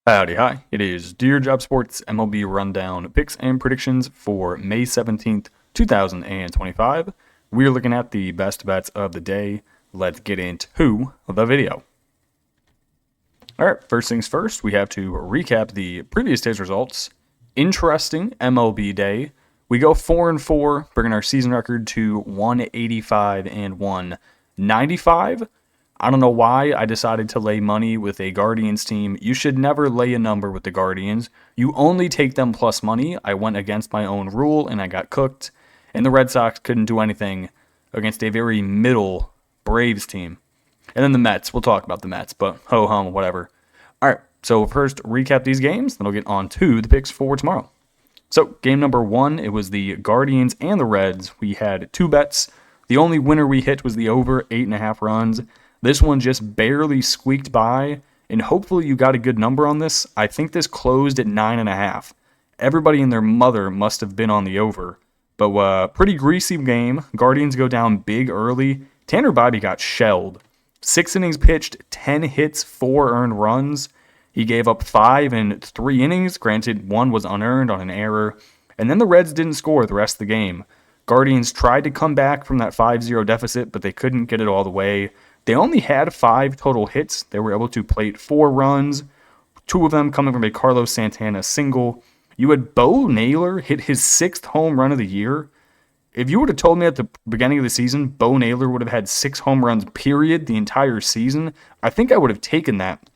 Howdy, hi. It is Dear Job Sports MLB Rundown picks and predictions for May 17th, 2025. We're looking at the best bets of the day. Let's get into the video. All right, first things first, we have to recap the previous day's results. Interesting MLB day. We go 4-4, bringing our season record to 185 and 195. I don't know why I decided to lay money with a Guardians team. You should never lay a number with the Guardians. You only take them plus money. I went against my own rule and I got cooked. And the Red Sox couldn't do anything against a very middle Braves team. And then the Mets. We'll talk about the Mets, but ho-hum, whatever. All right, so first recap these games, then I'll get on to the picks for tomorrow. So game number one, it was the Guardians and the Reds. We had two bets. The only winner we hit was the over 8.5 runs. This one just barely squeaked by, and hopefully you got a good number on this. I think this closed at 9.5. Everybody and their mother must have been on the over. But pretty greasy game. Guardians go down big early. Tanner Bibee got shelled. 6 innings pitched, 10 hits, 4 earned runs. He gave up 5 in 3 innings. Granted, 1 was unearned on an error. And then the Reds didn't score the rest of the game. Guardians tried to come back from that 5-0 deficit, but they couldn't get it all the way. They only had 5 total hits. They were able to plate 4 runs, 2 of them coming from a Carlos Santana single. You had Bo Naylor hit his 6th home run of the year. If you would have told me at the beginning of the season Bo Naylor would have had 6 home runs, period, the entire season, I think I would have taken that.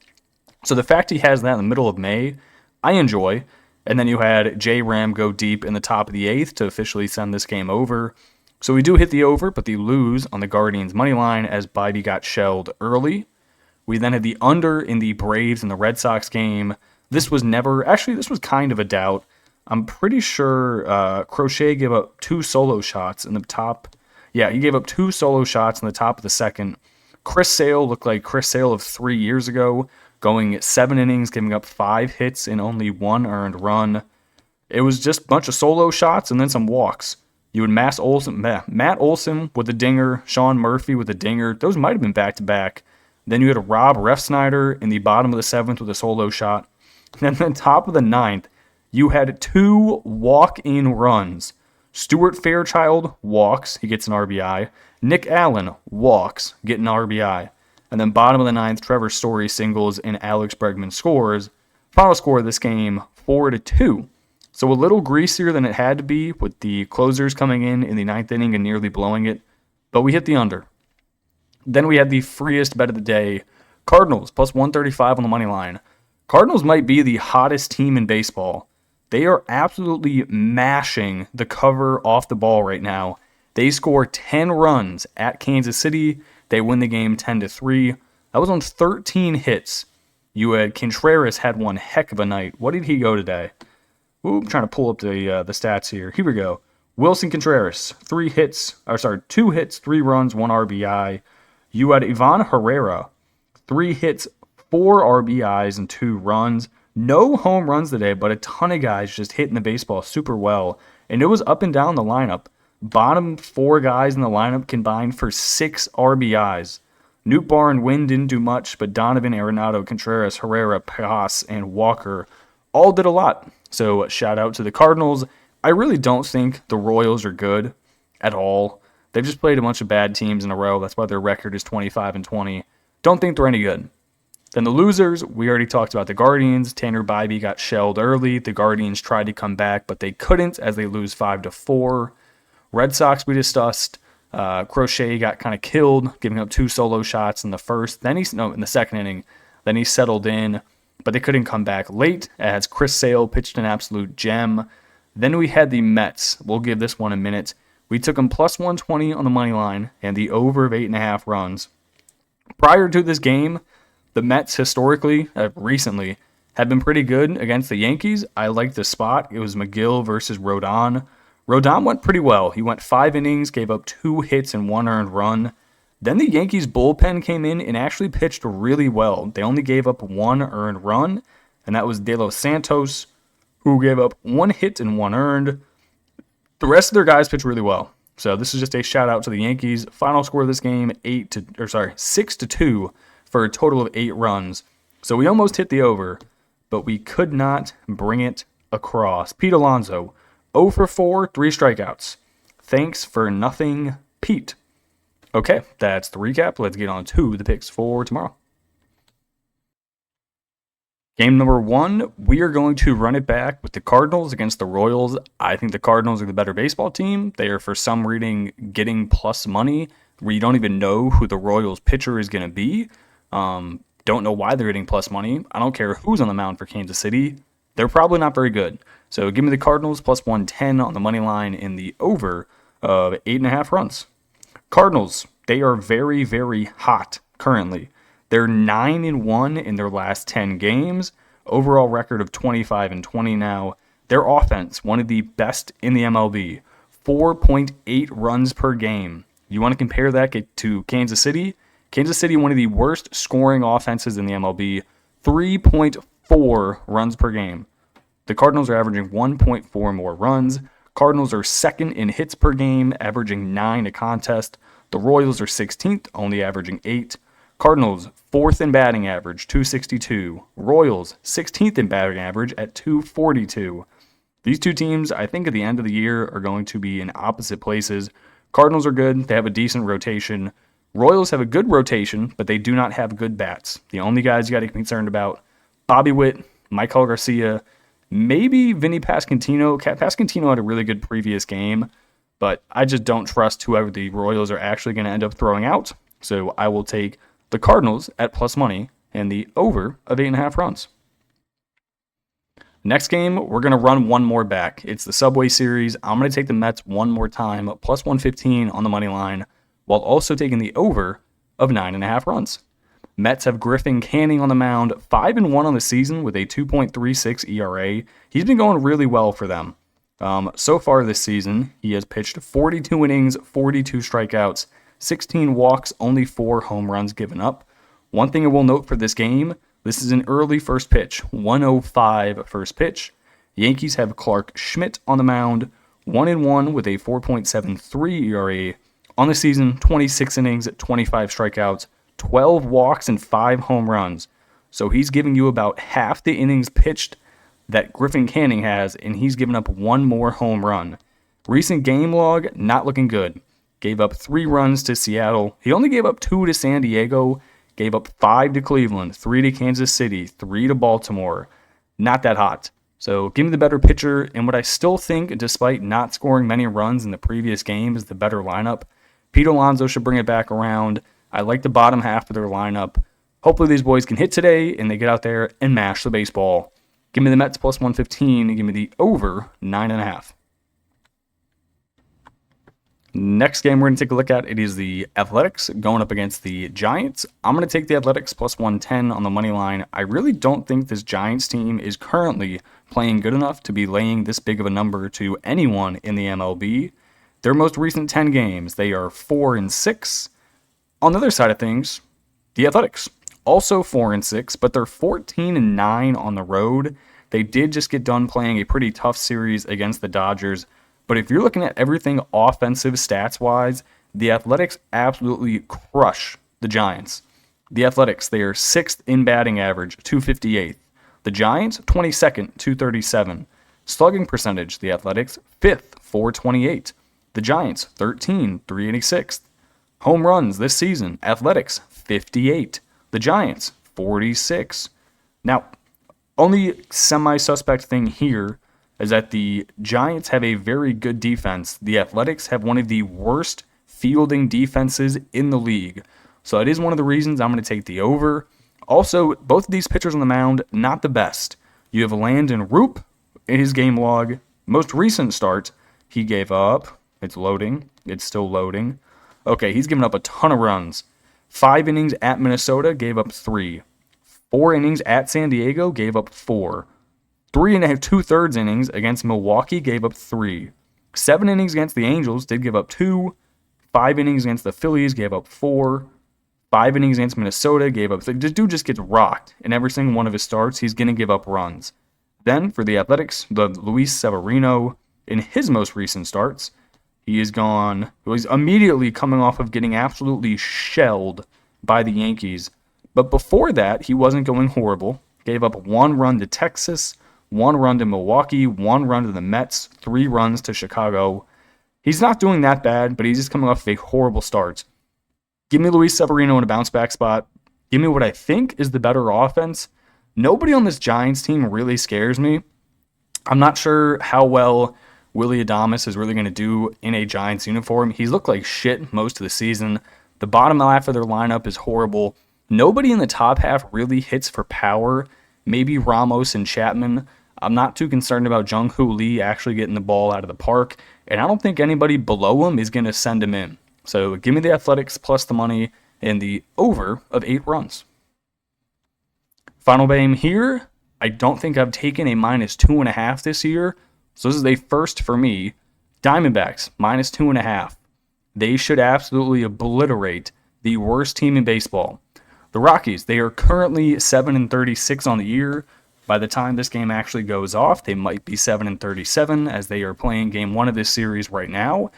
So the fact he has that in the middle of May, I enjoy. And then you had J. Ram go deep in the top of the 8th to officially send this game over. So we do hit the over, but they lose on the Guardians' money line as Bibee got shelled early. We then had the under in the Braves and the Red Sox game. This was kind of a doubt. I'm pretty sure Crochet gave up 2 solo shots in the top. Yeah, he gave up 2 solo shots in the top of the second. Chris Sale looked like Chris Sale of 3 years ago, going 7 innings, giving up 5 hits and only 1 earned run. It was just a bunch of solo shots and then some walks. You had Matt Olson with a dinger, Sean Murphy with a dinger. Those might have been back-to-back. Then you had Rob Refsnyder in the bottom of the 7th with a solo shot. And then the top of the 9th, you had 2 walk-in runs. Stuart Fairchild walks, he gets an RBI. Nick Allen walks, getting an RBI. And then bottom of the 9th, Trevor Story singles and Alex Bregman scores. Final score of this game, 4-2. So a little greasier than it had to be with the closers coming in the 9th inning and nearly blowing it. But we hit the under. Then we had the freest bet of the day. Cardinals, plus 135 on the money line. Cardinals might be the hottest team in baseball. They are absolutely mashing the cover off the ball right now. They score 10 runs at Kansas City. They win the game 10-3. That was on 13 hits. You had Contreras had one heck of a night. What did he go today? Ooh, I'm trying to pull up the stats here. Here we go. Wilson Contreras, 2 hits, 3 runs, 1 RBI. You had Ivan Herrera, 3 hits, 4 RBIs, and 2 runs. No home runs today, but a ton of guys just hitting the baseball super well. And it was up and down the lineup. Bottom 4 guys in the lineup combined for 6 RBIs. Nootbaar and Wynn didn't do much, but Donovan, Arenado, Contreras, Herrera, Pass, and Walker all did a lot. So shout out to the Cardinals. I really don't think the Royals are good at all. They've just played a bunch of bad teams in a row. That's why their record is 25-20. Don't think they're any good. Then the losers, we already talked about the Guardians. Tanner Bibee got shelled early. The Guardians tried to come back, but they couldn't as they lose 5-4. Red Sox, we discussed. Crochet got kind of killed, giving up 2 solo shots in the first. In the second inning. Then he settled in, but they couldn't come back late as Chris Sale pitched an absolute gem. Then we had the Mets. We'll give this one a minute. We took them plus 120 on the money line and the over of 8.5 runs. Prior to this game, the Mets recently, have been pretty good against the Yankees. I liked the spot. It was McGill versus Rodon. Rodon went pretty well. He went 5 innings, gave up 2 hits and 1 earned run. Then the Yankees bullpen came in and actually pitched really well. They only gave up 1 earned run, and that was De Los Santos, who gave up 1 hit and 1 earned. The rest of their guys pitched really well. So this is just a shout out to the Yankees. Final score of this game 6-2 for a total of 8 runs. So we almost hit the over, but we could not bring it across. Pete Alonso, 0 for 4, 3 strikeouts. Thanks for nothing, Pete. Okay, that's the recap. Let's get on to the picks for tomorrow. Game number 1, we are going to run it back with the Cardinals against the Royals. I think the Cardinals are the better baseball team. They are, for some reason, getting plus money where you don't even know who the Royals pitcher is going to be. Don't know why they're getting plus money. I don't care who's on the mound for Kansas City. They're probably not very good. So give me the Cardinals plus 110 on the money line in the over of 8.5 runs. Cardinals, they are very, very hot currently. They're 9-1 in their last 10 games. Overall record of 25-20 now. Their offense, one of the best in the MLB. 4.8 runs per game. You want to compare that to Kansas City? Kansas City, one of the worst scoring offenses in the MLB. 3.4 runs per game. The Cardinals are averaging 1.4 more runs. Cardinals are second in hits per game, averaging 9 a contest. The Royals are 16th, only averaging 8. Cardinals, 4th in batting average, 262. Royals, 16th in batting average at 242. These two teams, I think at the end of the year, are going to be in opposite places. Cardinals are good. They have a decent rotation. Royals have a good rotation, but they do not have good bats. The only guys you got to be concerned about, Bobby Witt, Michael Garcia, maybe Vinny Pasquantino. Pasquantino had a really good previous game, but I just don't trust whoever the Royals are actually going to end up throwing out. So I will take the Cardinals at plus money and the over of 8.5 runs. Next game, we're going to run one more back. It's the Subway Series. I'm going to take the Mets one more time, plus 115 on the money line, while also taking the over of 9.5 runs. Mets have Griffin Canning on the mound, 5-1 on the season with a 2.36 ERA. He's been going really well for them. So far this season, he has pitched 42 innings, 42 strikeouts, 16 walks, only 4 home runs given up. One thing I will note for this game, this is an early first pitch, 1:05 first pitch. Yankees have Clark Schmidt on the mound, 1-1 with a 4.73 ERA. On the season, 26 innings, 25 strikeouts, 12 walks, and 5 home runs. So he's giving you about half the innings pitched that Griffin Canning has, and he's given up 1 more home run. Recent game log, not looking good. Gave up 3 runs to Seattle. He only gave up 2 to San Diego. Gave up 5 to Cleveland, 3 to Kansas City, 3 to Baltimore. Not that hot. So give me the better pitcher, and what I still think, despite not scoring many runs in the previous game, is the better lineup. Pete Alonso should bring it back around. I like the bottom half of their lineup. Hopefully these boys can hit today, and they get out there and mash the baseball. Give me the Mets plus 115, and give me the over 9.5. Next game we're going to take a look at, it is the Athletics going up against the Giants. I'm going to take the Athletics plus 110 on the money line. I really don't think this Giants team is currently playing good enough to be laying this big of a number to anyone in the MLB. Their most recent 10 games, they are 4-6. On the other side of things, the Athletics, also 4-6, but they're 14-9 on the road. They did just get done playing a pretty tough series against the Dodgers. But if you're looking at everything offensive stats-wise, the Athletics absolutely crush the Giants. The Athletics, they are 6th in batting average, 258. The Giants, 22nd, 237. Slugging percentage, the Athletics, 5th, 428. The Giants, 13, 386. Home runs this season, Athletics, 58. The Giants, 46. Now, only semi-suspect thing here is that the Giants have a very good defense. The Athletics have one of the worst fielding defenses in the league. So it is one of the reasons I'm going to take the over. Also, both of these pitchers on the mound, not the best. You have Landon Roop in his game log. Most recent start, he gave up. It's loading. It's still loading. Okay, he's given up a ton of runs. 5 innings at Minnesota, gave up 3. 4 innings at San Diego, gave up 4. 3 2/3 innings against Milwaukee, gave up 3. 7 innings against the Angels, did give up 2. 5 innings against the Phillies, gave up 4. 5 innings against Minnesota, gave up 3. This dude just gets rocked. In every single one of his starts, he's going to give up runs. Then, for the Athletics, the Luis Severino, in his most recent starts, he's immediately coming off of getting absolutely shelled by the Yankees. But before that, he wasn't going horrible. Gave up 1 run to Texas, 1 run to Milwaukee, 1 run to the Mets, 3 runs to Chicago. He's not doing that bad, but he's just coming off a horrible start. Give me Luis Severino in a bounce back spot. Give me what I think is the better offense. Nobody on this Giants team really scares me. I'm not sure how well Willy Adames is really going to do in a Giants uniform. He's looked like shit most of the season. The bottom half of their lineup is horrible. Nobody in the top half really hits for power. Maybe Ramos and Chapman. I'm not too concerned about Jung-Hoo Lee actually getting the ball out of the park. And I don't think anybody below him is going to send him in. So give me the Athletics plus the money and the over of 8 runs. Final game here. I don't think I've taken a -2.5 this year. So this is a first for me. Diamondbacks, -2.5. They should absolutely obliterate the worst team in baseball. The Rockies, they are currently 7-36 on the year. By the time this game actually goes off, they might be 7-37 as they are playing game 1 of this series right now.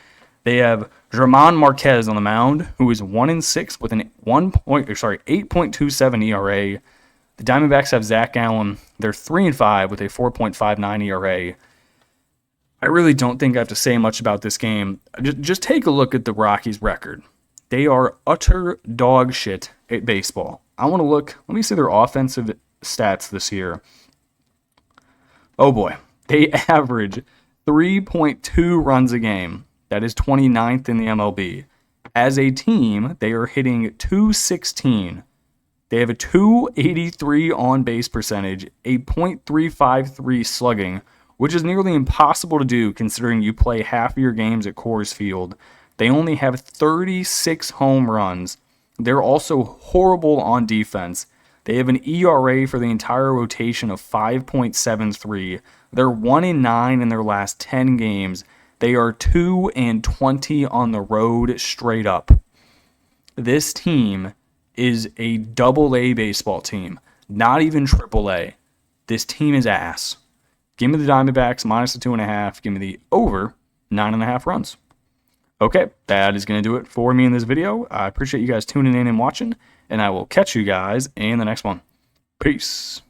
They have German Marquez on the mound, who is 1-6 with an 8.27 ERA. The Diamondbacks have Zach Gallen. They're 3-5 with a 4.59 ERA. I really don't think I have to say much about this game. Just take a look at the Rockies' record. They are utter dog shit at baseball. I want to look. Let me see their offensive stats this year. Oh boy. They average 3.2 runs a game. That is 29th in the MLB. As a team, they are hitting .216. They have a .283 on-base percentage, a .353 slugging, which is nearly impossible to do considering you play half of your games at Coors Field. They only have 36 home runs. They're also horrible on defense. They have an ERA for the entire rotation of 5.73. They're 1-9 in their last 10 games. They are 2-20 on the road straight up. This team is a AA baseball team, not even AAA. This team is ass. Give me the Diamondbacks -2.5. Give me the over 9.5 runs. Okay, that is going to do it for me in this video. I appreciate you guys tuning in and watching, and I will catch you guys in the next one. Peace.